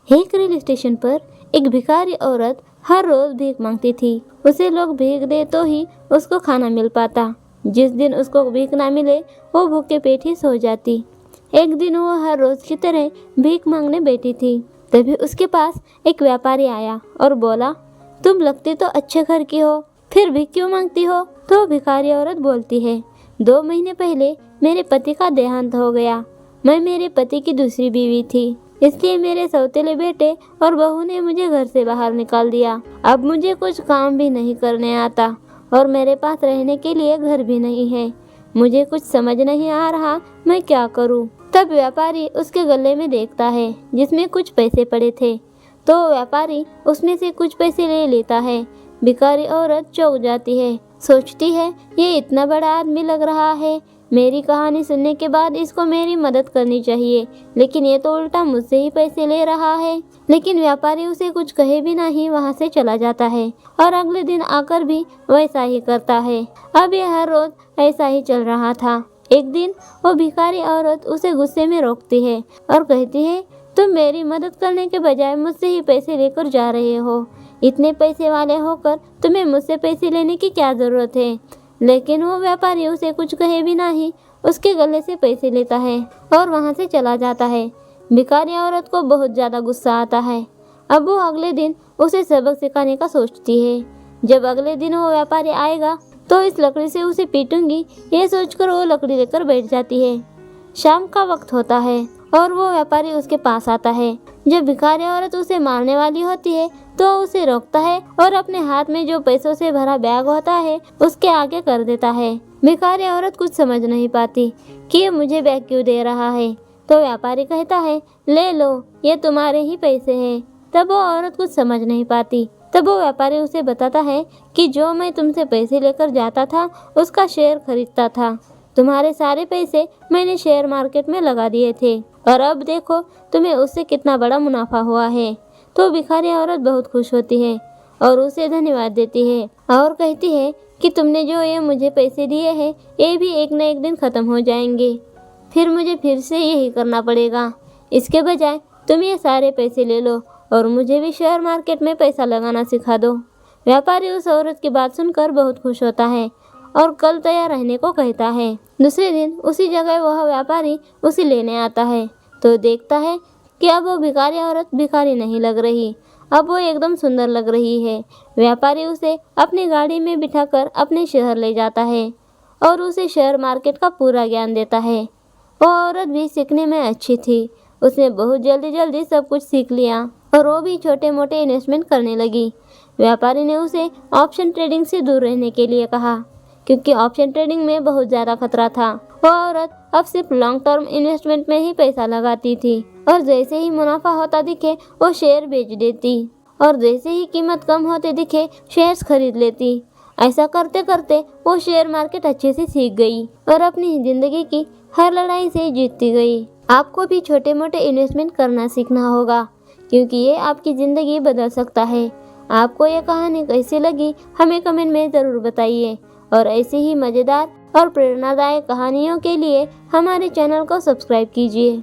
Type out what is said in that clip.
एक rail station पर एक भिखारी औरत हर रोज भीख मांगती थी। उसे लोग भीख दे तो ही उसको खाना मिल पाता। जिस दिन उसको भीख ना मिले वो भूखे पेट ही सो जाती। एक दिन वो हर रोज की तरह भीख मांगने बैठी थी। तभी उसके पास एक व्यापारी आया और बोला, तुम लगती तो अच्छे घर की हो, फिर भीख क्यों मांगती हो? तो भिखारी औरत बोलती है, 2 महीने पहले मेरे पति का देहांत हो गया। मैं मेरे पति की दूसरी बीवी थी, इसलिए मेरे सौतेले बेटे और बहू ने मुझे घर से बाहर निकाल दिया। अब मुझे कुछ काम भी नहीं करने आता और मेरे पास रहने के लिए घर भी नहीं है। मुझे कुछ समझ नहीं आ रहा मैं क्या करूं। तब व्यापारी उसके गले में देखता है जिसमें कुछ पैसे पड़े थे, तो व्यापारी उसमें से कुछ पैसे ले लेता है। भिखारी औरत चौंक जाती है, सोचती है ये इतना बड़ा आदमी लग रहा है। मेरी कहानी सुनने के बाद इसको मेरी मदद करनी चाहिए, लेकिन ये तो उल्टा मुझसे ही पैसे ले रहा है। लेकिन व्यापारी उसे कुछ कहे भी नहीं वहाँ से चला जाता है और अगले दिन आकर भी वैसा ही करता है। अब यह हर रोज ऐसा ही चल रहा था। एक दिन वो भिखारी औरत उसे गुस्से में रोकती है और कहती है, तुम मेरी मदद करने के बजाय मुझसे ही पैसे लेकर जा रहे हो। इतने पैसे वाले होकर तुम्हें मुझसे पैसे लेने की क्या जरूरत है? लेकिन वो व्यापारी उसे कुछ कहे भी नहीं उसके गले से पैसे लेता है और वहाँ से चला जाता है। भिखारी औरत को बहुत ज़्यादा गुस्सा आता है। अब वो अगले दिन उसे सबक सिखाने का सोचती है। जब अगले दिन वो व्यापारी आएगा तो इस लकड़ी से उसे पीटूंगी, ये सोचकर वो लकड़ी लेकर बैठ जाती है। शाम का वक्त होता है और वो व्यापारी उसके पास आता है। जब भिखारी औरत उसे मारने वाली होती है तो उसे रोकता है और अपने हाथ में जो पैसों से भरा बैग होता है उसके आगे कर देता है। भिखारी औरत कुछ समझ नहीं पाती कि ये मुझे बैग क्यों दे रहा है। तो व्यापारी कहता है, ले लो, ये तुम्हारे ही पैसे हैं। तब वो औरत कुछ समझ नहीं पाती। तब वो व्यापारी उसे बताता है कि जो मैं तुमसे पैसे लेकर जाता था उसका शेयर खरीदता था। तुम्हारे सारे पैसे मैंने शेयर मार्केट में लगा दिए थे और अब देखो तुम्हें उससे कितना बड़ा मुनाफा हुआ है। तो भिखारी औरत बहुत खुश होती है और उसे धन्यवाद देती है और कहती है कि तुमने जो ये मुझे पैसे दिए हैं ये भी एक न एक दिन ख़त्म हो जाएंगे, फिर मुझे फिर से यही करना पड़ेगा। इसके बजाय तुम ये सारे पैसे ले लो और मुझे भी शेयर मार्केट में पैसा लगाना सिखा दो। व्यापारी उस औरत की बात सुनकर बहुत खुश होता है और कल तैयार रहने को कहता है। दूसरे दिन उसी जगह वह व्यापारी उसे लेने आता है तो देखता है कि अब वो भिखारी औरत भिखारी नहीं लग रही, अब वो एकदम सुंदर लग रही है। व्यापारी उसे अपनी गाड़ी में बिठाकर अपने शहर ले जाता है और उसे शेयर मार्केट का पूरा ज्ञान देता है। वो औरत भी सीखने में अच्छी थी, उसने बहुत जल्दी जल्दी सब कुछ सीख लिया और वो भी छोटे मोटे इन्वेस्टमेंट करने लगी। व्यापारी ने उसे ऑप्शन ट्रेडिंग से दूर रहने के लिए कहा, क्योंकि ऑप्शन ट्रेडिंग में बहुत ज़्यादा खतरा था। वो औरत अब सिर्फ लॉन्ग टर्म इन्वेस्टमेंट में ही पैसा लगाती थी और जैसे ही मुनाफा होता दिखे वो शेयर बेच देती और जैसे ही कीमत कम होते दिखे शेयर्स खरीद लेती। ऐसा करते करते वो शेयर मार्केट अच्छे से सीख गई और अपनी ज़िंदगी की हर लड़ाई से जीतती गई। आपको भी छोटे मोटे इन्वेस्टमेंट करना सीखना होगा, क्योंकि ये आपकी ज़िंदगी बदल सकता है। आपको ये कहानी कैसी लगी हमें कमेंट में ज़रूर बताइए और ऐसी ही मज़ेदार और प्रेरणादायक कहानियों के लिए हमारे चैनल को सब्सक्राइब कीजिए।